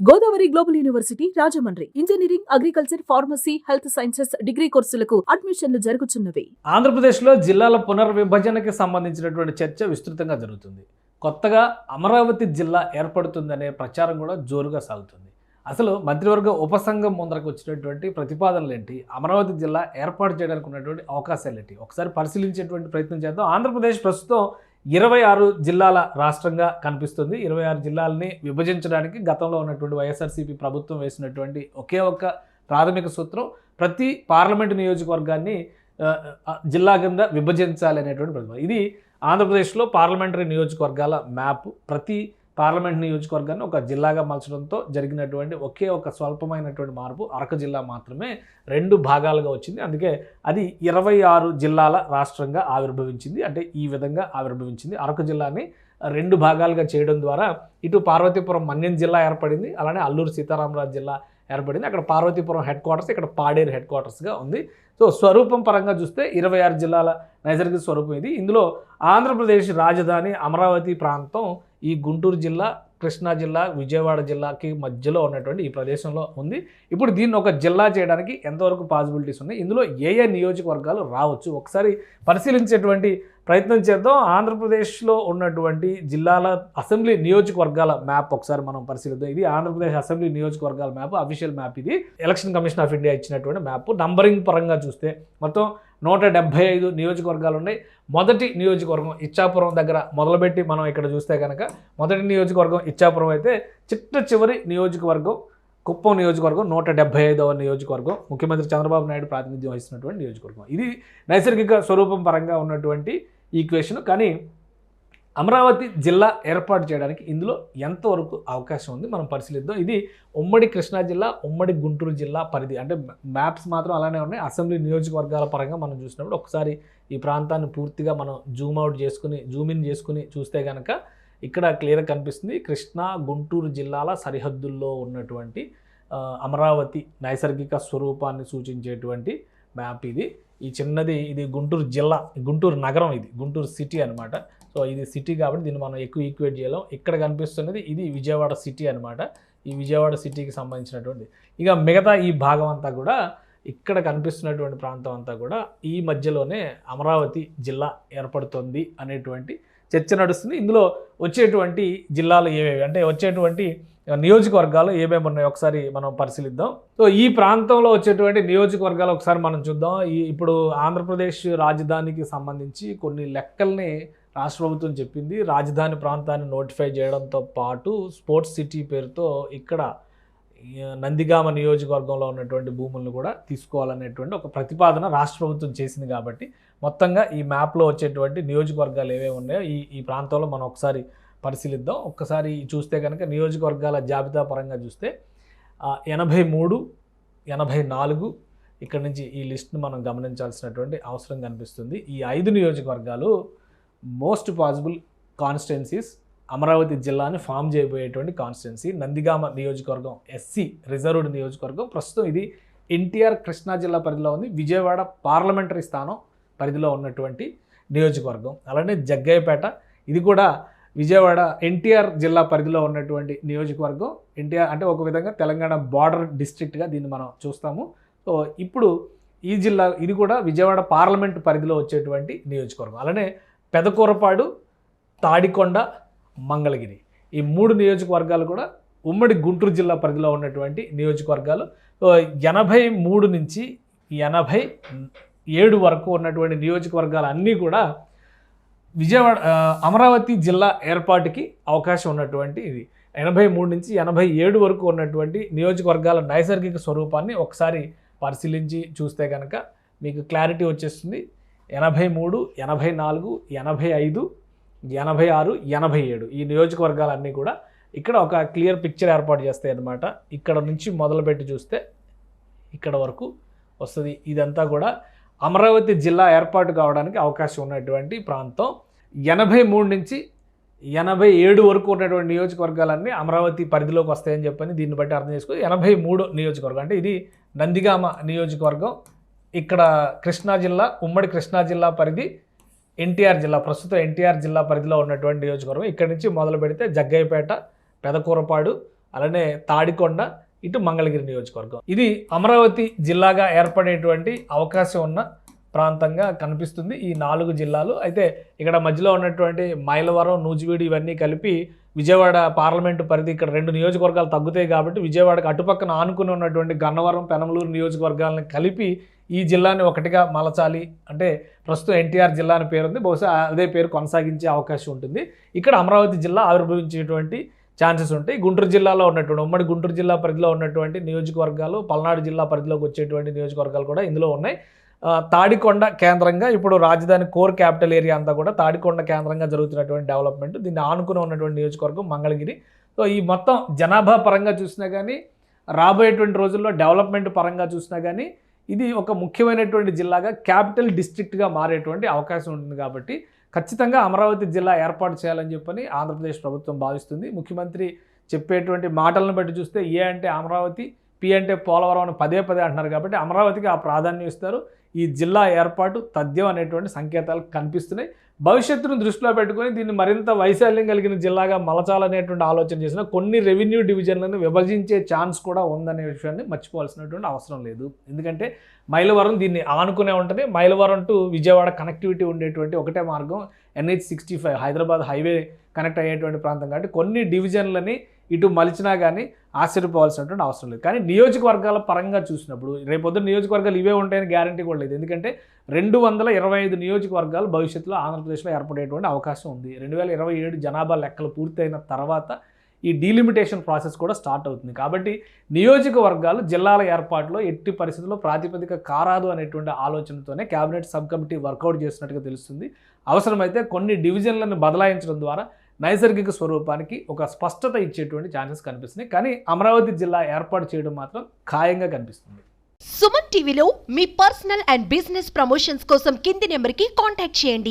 Godavari global university Rajahmundry engineering, agriculture, pharmacy, health sciences degree కోర్సులకు అడ్మిషన్లు జరుగుతున్నవి. ఆంధ్రప్రదేశ్లో జిల్లాల పునర్విభజనకి సంబంధించినటువంటి చర్చ విస్తృతంగా జరుగుతుంది. కొత్తగా అమరావతి జిల్లా ఏర్పడుతుందనే ప్రచారం కూడా జోరుగా సాగుతుంది. అసలు మంత్రివర్గ ఉపసంఘం ముందరకు వచ్చినటువంటి ప్రతిపాదనలు ఏంటి, అమరావతి జిల్లా ఏర్పాటు చేయడానికి ఉన్నటువంటి అవకాశాలు ఏంటి, ఒకసారి పరిశీలించేటువంటి ప్రయత్నం చేద్దాం. ఆంధ్రప్రదేశ్ ప్రస్తుతం 26 జిల్లాల రాష్ట్రంగా కనిపిస్తుంది. 26 జిల్లాలని విభజించడానికి గతంలో ఉన్నటువంటి వైఎస్ఆర్సీపీ ప్రభుత్వం వేసినటువంటి ఒకే ఒక్క ప్రాథమిక సూత్రం ప్రతి పార్లమెంటు నియోజకవర్గాన్ని జిల్లా కింద విభజించాలి అనేటువంటి ప్రతిపాదన. ఇది ఆంధ్రప్రదేశ్లో పార్లమెంటరీ నియోజకవర్గాల మ్యాప్ ప్రతి పార్లమెంట్ నియోజకవర్గాన్ని ఒక జిల్లాగా మలచడంతో జరిగినటువంటి ఒకే ఒక స్వల్పమైనటువంటి మార్పు అరకు జిల్లా మాత్రమే 2 భాగాలుగా వచ్చింది. అందుకే అది 26 జిల్లాల రాష్ట్రంగా ఆవిర్భవించింది. అంటే ఈ విధంగా ఆవిర్భవించింది. అరకు జిల్లాని 2 భాగాలుగా చేయడం ద్వారా ఇటు పార్వతీపురం మన్యం జిల్లా ఏర్పడింది, అలానే అల్లూరు సీతారామరాజు జిల్లా ఏర్పడింది. అక్కడ పార్వతీపురం హెడ్ క్వార్టర్స్, ఇక్కడ పాడేరు హెడ్ క్వార్టర్స్గా ఉంది. సో స్వరూపం పరంగా చూస్తే 26 జిల్లాల నైసర్గిక స్వరూపం ఇది. ఇందులో ఆంధ్రప్రదేశ్ రాజధాని అమరావతి ప్రాంతం ఈ గుంటూరు జిల్లా, కృష్ణా జిల్లా, విజయవాడ జిల్లాకి మధ్యలో ఉన్నటువంటి ఈ ప్రదేశంలో ఉంది. ఇప్పుడు దీన్ని ఒక జిల్లా చేయడానికి ఎంతవరకు పాసిబిలిటీస్ ఉన్నాయి, ఇందులో ఏ నియోజకవర్గాలు రావచ్చు, ఒకసారి పరిశీలించేటువంటి ప్రయత్నం చేద్దాం. ఆంధ్రప్రదేశ్లో ఉన్నటువంటి జిల్లాల అసెంబ్లీ నియోజకవర్గాల మ్యాప్ ఒకసారి మనం పరిశీలిద్దాం. ఇది ఆంధ్రప్రదేశ్ అసెంబ్లీ నియోజకవర్గాల మ్యాప్, అఫీషియల్ మ్యాప్. ఇది ఎలక్షన్ కమిషన్ ఆఫ్ ఇండియా ఇచ్చినటువంటి మ్యాప్. నంబరింగ్ పరంగా చూస్తే మొత్తం 175 నియోజకవర్గాలు ఉన్నాయి. మొదటి నియోజకవర్గం ఇచ్చాపురం దగ్గర మొదలుపెట్టి మనం ఇక్కడ చూస్తే కనుక మొదటి నియోజకవర్గం ఇచ్చాపురం అయితే చివరి నియోజకవర్గం కుప్పం నియోజకవర్గం 175వ నియోజకవర్గం, ముఖ్యమంత్రి చంద్రబాబు నాయుడు ప్రాతినిధ్యం వహిస్తున్నటువంటి నియోజకవర్గం. ఇది నైసర్గిక స్వరూపం పరంగా ఉన్నటువంటి ఈక్వేషన్. కానీ అమరావతి జిల్లా ఏర్పాటు చేయడానికి ఇందులో ఎంతవరకు అవకాశం ఉంది మనం పరిశీలిద్దాం. ఇది ఉమ్మడి కృష్ణా జిల్లా, ఉమ్మడి గుంటూరు జిల్లా పరిధి. అంటే మ్యాప్స్ మాత్రం అలానే ఉన్నాయి. అసెంబ్లీ నియోజకవర్గాల పరంగా మనం చూసినప్పుడు ఒకసారి ఈ ప్రాంతాన్ని పూర్తిగా మనం జూమ్ ఇన్ చేసుకుని చూస్తే కనుక ఇక్కడ క్లియర్గా కనిపిస్తుంది. కృష్ణా గుంటూరు జిల్లాల సరిహద్దుల్లో ఉన్నటువంటి అమరావతి నైసర్గిక స్వరూపాన్ని సూచించేటువంటి మ్యాప్ ఇది. ఈ చిన్నది ఇది గుంటూరు జిల్లా, గుంటూరు నగరం, ఇది గుంటూరు సిటీ అనమాట. సో ఇది సిటీ కాబట్టి దీన్ని మనం ఎక్కువ ఈక్వేట్ చేయలేం. ఇక్కడ కనిపిస్తున్నది ఇది విజయవాడ సిటీ అనమాట. ఈ విజయవాడ సిటీకి సంబంధించినటువంటి ఇక మిగతా ఈ భాగం అంతా కూడా ఇక్కడ కనిపిస్తున్నటువంటి ప్రాంతం అంతా కూడా ఈ మధ్యలోనే అమరావతి జిల్లా ఏర్పడుతుంది అనేటువంటి చర్చ నడుస్తుంది. ఇందులో వచ్చేటువంటి జిల్లాలు ఏవేవి, అంటే వచ్చేటువంటి నియోజకవర్గాలు ఏమేమి ఉన్నాయో ఒకసారి మనం పరిశీలిద్దాం. సో ఈ ప్రాంతంలో వచ్చేటువంటి నియోజకవర్గాలు ఒకసారి మనం చూద్దాం. ఇప్పుడు ఆంధ్రప్రదేశ్ రాజధానికి సంబంధించి కొన్ని లెక్కల్ని రాష్ట్ర ప్రభుత్వం చెప్పింది. రాజధాని ప్రాంతాన్ని నోటిఫై చేయడంతో పాటు స్పోర్ట్స్ సిటీ పేరుతో ఇక్కడ నందిగామ నియోజకవర్గంలో ఉన్నటువంటి భూములను కూడా తీసుకోవాలనేటువంటి ఒక ప్రతిపాదన రాష్ట్ర ప్రభుత్వం చేసింది. కాబట్టి మొత్తంగా ఈ మ్యాప్లో వచ్చేటువంటి నియోజకవర్గాలు ఏవేవి ఉన్నాయో ఈ ప్రాంతంలో మనం ఒకసారి పరిశీలిద్దాం. ఒక్కసారి చూస్తే కనుక నియోజకవర్గాల జాబితా పరంగా చూస్తే 83, 84 ఇక్కడ నుంచి ఈ లిస్ట్ని మనం గమనించాల్సినటువంటి అవసరం కనిపిస్తుంది. ఈ 5 నియోజకవర్గాలు మోస్ట్ పాసిబుల్ కాన్స్టిట్యున్సీస్, అమరావతి జిల్లాని ఫామ్ చేయబోయేటువంటి కాన్స్టిట్యున్సీ. నందిగామ నియోజకవర్గం ఎస్సీ రిజర్వ్డ్ నియోజకవర్గం. ప్రస్తుతం ఇది ఎన్టీఆర్ కృష్ణా జిల్లా పరిధిలో ఉంది. విజయవాడ పార్లమెంటరీ స్థానం పరిధిలో ఉన్నటువంటి నియోజకవర్గం. అలానే జగ్గయ్యపేట, ఇది కూడా విజయవాడ ఎన్టీఆర్ జిల్లా పరిధిలో ఉన్నటువంటి నియోజకవర్గం. ఎన్టీఆర్ అంటే ఒక విధంగా తెలంగాణ బార్డర్ డిస్ట్రిక్ట్గా దీన్ని మనం చూస్తాము. సో ఇప్పుడు ఈ జిల్లా ఇది కూడా విజయవాడ పార్లమెంట్ పరిధిలో వచ్చేటువంటి నియోజకవర్గం. అలానే పెదకూరపాడు, తాడికొండ, మంగళగిరి, ఈ 3 నియోజకవర్గాలు కూడా ఉమ్మడి గుంటూరు జిల్లా పరిధిలో ఉన్నటువంటి నియోజకవర్గాలు. 83 నుంచి 87 వరకు ఉన్నటువంటి నియోజకవర్గాలు అన్నీ కూడా విజయవాడ అమరావతి జిల్లా ఏర్పాటుకి అవకాశం ఉన్నటువంటి ఇది. 83 నుంచి 87 వరకు ఉన్నటువంటి నియోజకవర్గాల నైసర్గిక స్వరూపాన్ని ఒకసారి పరిశీలించి చూస్తే కనుక మీకు క్లారిటీ వచ్చేస్తుంది. 83, 84, 85, 86, 87 ఈ నియోజకవర్గాలన్నీ కూడా ఇక్కడ ఒక క్లియర్ పిక్చర్ ఏర్పాటు చేస్తాయి అన్నమాట. ఇక్కడ నుంచి మొదలుపెట్టి చూస్తే ఇక్కడ వరకు వస్తుంది. ఇదంతా కూడా అమరావతి జిల్లా ఏర్పాటు కావడానికి అవకాశం ఉన్నటువంటి ప్రాంతం. 83 నుంచి 87 వరకు ఉన్నటువంటి నియోజకవర్గాలన్నీ అమరావతి పరిధిలోకి వస్తాయని చెప్పని దీన్ని బట్టి అర్థం చేసుకో. 83 నియోజకవర్గం అంటే ఇది నందిగామ నియోజకవర్గం. ఇక్కడ కృష్ణా జిల్లా, ఉమ్మడి కృష్ణా జిల్లా పరిధి ఎన్టీఆర్ జిల్లా, ప్రస్తుతం ఎన్టీఆర్ జిల్లా పరిధిలో ఉన్నటువంటి నియోజకవర్గం. ఇక్కడి నుంచి మొదలు పెడితే జగ్గయ్యపేట, పెదకూరపాడు, అలానే తాడికొండ, ఇటు మంగళగిరి నియోజకవర్గం. ఇది అమరావతి జిల్లాగా ఏర్పడేటువంటి అవకాశం ఉన్న ప్రాంతంగా కనిపిస్తుంది ఈ 4 జిల్లాలు. అయితే ఇక్కడ మధ్యలో ఉన్నటువంటి మైలవరం, నూజివీడు ఇవన్నీ కలిపి విజయవాడ పార్లమెంటు పరిధి ఇక్కడ 2 నియోజకవర్గాలు తగ్గుతాయి కాబట్టి విజయవాడకు అటుపక్కన ఆనుకుని ఉన్నటువంటి గన్నవరం, పెనమలూరు నియోజకవర్గాలను కలిపి ఈ జిల్లాని ఒకటిగా మలచాలి అంటే ప్రస్తుతం ఎన్టీఆర్ జిల్లా అని పేరుంది, బహుశా అదే పేరు కొనసాగించే అవకాశం ఉంటుంది. ఇక్కడ అమరావతి జిల్లా ఆవిర్భవించేటువంటి ఛాన్సెస్ ఉంటాయి. గుంటూరు జిల్లాలో ఉన్నటువంటి ఉమ్మడి గుంటూరు జిల్లా పరిధిలో ఉన్నటువంటి నియోజకవర్గాలు, పల్నాడు జిల్లా పరిధిలోకి వచ్చేటువంటి నియోజకవర్గాలు కూడా ఇందులో ఉన్నాయి. తాడికొండ కేంద్రంగా ఇప్పుడు రాజధాని కోర్ క్యాపిటల్ ఏరియా అంతా కూడా తాడికొండ కేంద్రంగా జరుగుతున్నటువంటి డెవలప్మెంట్, దీన్ని ఆనుకుని ఉన్నటువంటి నియోజకవర్గం మంగళగిరి. సో ఈ మొత్తం జనాభా పరంగా చూసినా కానీ, రాబోయేటువంటి రోజుల్లో డెవలప్మెంట్ పరంగా చూసినా కానీ ఇది ఒక ముఖ్యమైనటువంటి జిల్లాగా క్యాపిటల్ డిస్ట్రిక్ట్గా మారేటువంటి అవకాశం ఉంటుంది. కాబట్టి ఖచ్చితంగా అమరావతి జిల్లా ఏర్పాటు చేయాలని చెప్పని ఆంధ్రప్రదేశ్ ప్రభుత్వం భావిస్తుంది. ముఖ్యమంత్రి చెప్పేటువంటి మాటలను బట్టి చూస్తే ఏ అంటే అమరావతి, పి అంటే పోలవరం అని పదే అంటున్నారు కాబట్టి అమరావతికి ఆ ప్రాధాన్యం ఇస్తారు. ఈ జిల్లా ఏర్పాటు తథ్యం అనేటువంటి సంకేతాలు కనిపిస్తున్నాయి. భవిష్యత్తును దృష్టిలో పెట్టుకొని దీన్ని మరింత వైశాల్యం కలిగిన జిల్లాగా మలచాలనేటువంటి ఆలోచన చేసిన కొన్ని రెవెన్యూ డివిజన్లను విభజించే ఛాన్స్ కూడా ఉందనే విషయాన్ని మర్చిపోవాల్సినటువంటి అవసరం లేదు. ఎందుకంటే మైలవరం దీన్ని ఆనుకునే ఉంటుంది. మైలవరం టు విజయవాడ కనెక్టివిటీ ఉండేటువంటి ఒకటే మార్గం NH65 హైదరాబాద్ హైవే కనెక్ట్ అయ్యేటువంటి ప్రాంతం కాబట్టి కొన్ని డివిజన్లని ఇటు మలిచినా కానీ ఆశ్చర్యపోవాల్సినటువంటి అవసరం లేదు. కానీ నియోజకవర్గాల పరంగా చూసినప్పుడు రేపొద్దున నియోజకవర్గాలు ఇవే ఉంటాయని గ్యారంటీ కూడా లేదు. ఎందుకంటే 225 నియోజకవర్గాలు భవిష్యత్తులో ఆంధ్రప్రదేశ్లో ఏర్పడేటువంటి అవకాశం ఉంది. 2027 జనాభా లెక్కలు పూర్తయిన తర్వాత ఈ డీలిమిటేషన్ ప్రాసెస్ కూడా స్టార్ట్ అవుతుంది. కాబట్టి నియోజకవర్గాలు జిల్లాల ఏర్పాటులో ఎట్టి పరిస్థితుల్లో ప్రాతిపదిక కారాదు అనేటువంటి ఆలోచనతోనే కేబినెట్ సబ్ కమిటీ వర్కౌట్ చేసినట్టుగా తెలుస్తుంది. అవసరమైతే కొన్ని డివిజన్లను బదలాయించడం ద్వారా నైసర్గిక స్వరూపానికి ఒక స్పష్టత ఇచ్చేటువంటి ఛాన్సెస్ కనిపిస్తున్నాయి. కానీ అమరావతి జిల్లా ఏర్పాటు చేయడం మాత్రం ఖాయంగా కనిపిస్తుంది. సుమన్ టీవీలో మీ పర్సనల్ అండ్ బిజినెస్ ప్రమోషన్స్ కోసం కింది నెంబర్కి కాంటాక్ట్ చేయండి.